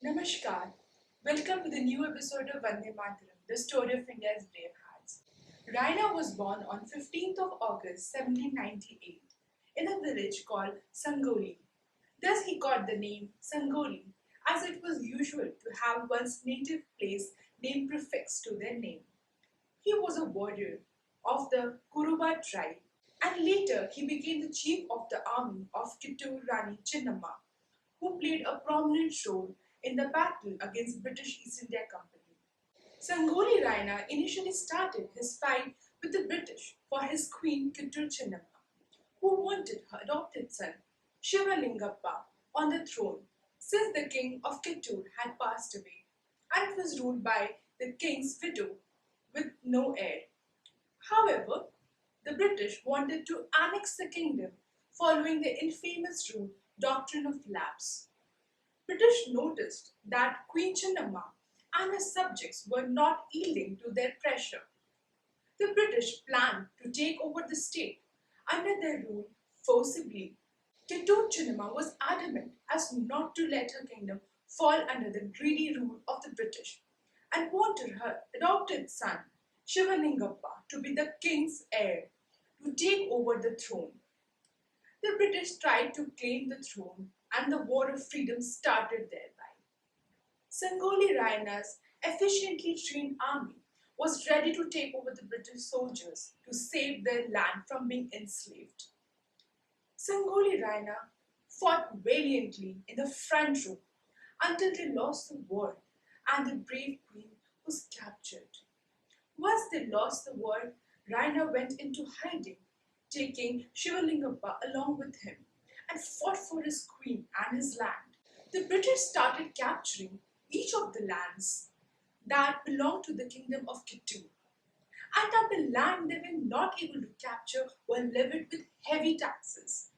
Namaskar. Welcome to the new episode of Vande Mataram, the story of India's brave hearts. Raina was born on 15th of August 1798 in a village called Sangolli. Thus he got the name Sangolli as it was usual to have one's native place name prefixed to their name. He was a warrior of the Kuruba tribe and later he became the chief of the army of Kittur Rani Chinnamma, who played a prominent role in the battle against British East India Company. Sangolli Raina initially started his fight with the British for his queen Kittur Chinnamma, who wanted her adopted son Shivalingappa on the throne since the king of Kittur had passed away and it was ruled by the king's widow with no heir. However, the British wanted to annex the kingdom following the infamous rule doctrine of lapse. British noticed that Queen Chinnamma and her subjects were not yielding to their pressure. The British planned to take over the state under their rule forcibly. Kittur Chinnamma was adamant as not to let her kingdom fall under the greedy rule of the British and wanted her adopted son Shivalingappa to be the king's heir to take over the throne. The British tried to claim the throne and the War of Freedom started thereby. Sangolli Raina's efficiently trained army was ready to take over the British soldiers to save their land from being enslaved. Sangolli Raina fought valiantly in the front row until they lost the war and the brave queen was captured. Once they lost the war, Raina went into hiding, taking Shivalingappa along with him and fought for his queen and his land. The British started capturing each of the lands that belonged to the kingdom of Kittur, and that the land they were not able to capture were levied with heavy taxes.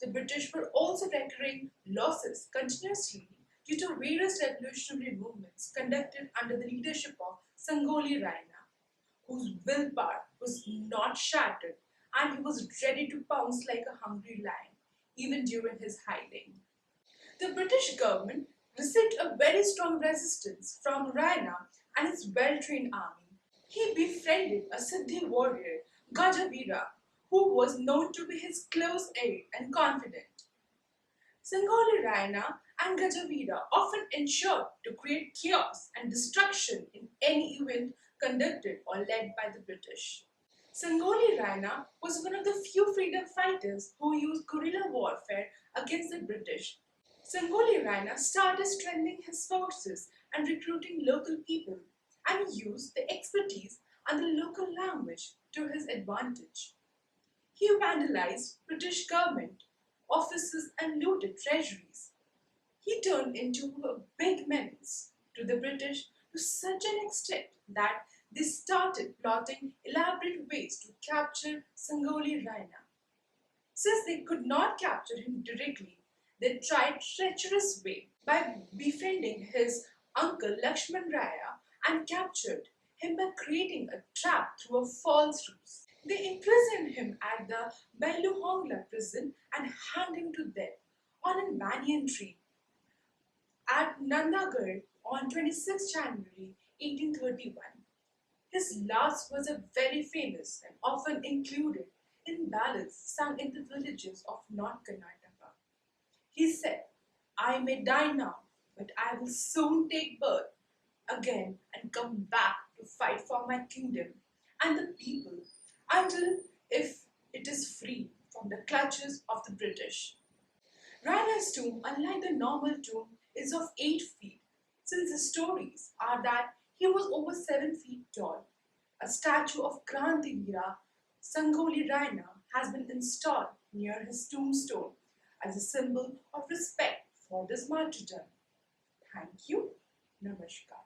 The British were also incurring losses continuously due to various revolutionary movements conducted under the leadership of Sangolli Raina, whose willpower was not shattered and he was ready to pounce like a hungry lion, even during his hiding. The British government received a very strong resistance from Raina and his well-trained army. He befriended a Siddhi warrior, Gajavira, who was known to be his close aide and confidant. Sangolli Raina and Gajavira often ensured to create chaos and destruction in any event conducted or led by the British. Sangolli Raina was one of the few freedom fighters who used guerrilla warfare against the British. Sangolli Raina started strengthening his forces and recruiting local people and used the expertise and the local language to his advantage. He vandalized British government offices and looted treasuries. He turned into a big menace to the British to such an extent that they started plotting elaborate ways to capture Sangolli Raina. Since they could not capture him directly, they tried treacherous way by befriending his uncle Lakshman Raya and captured him by creating a trap through a false ruse. They imprisoned him at the Belluhongla prison and hanged him to death on a banyan tree at Nandagarh on 26 January 1831. His last was a very famous and often included in ballads sung in the villages of North Karnataka. He said, "I may die now, but I will soon take birth again and come back to fight for my kingdom and the people until if it is free from the clutches of the British." Raina's tomb, unlike the normal tomb, is of 8 feet, since the stories are that he was over 7 feet tall. A statue of Krantiveer, Sangolli Raina, has been installed near his tombstone as a symbol of respect for this martyrdom. Thank you. Namaskar.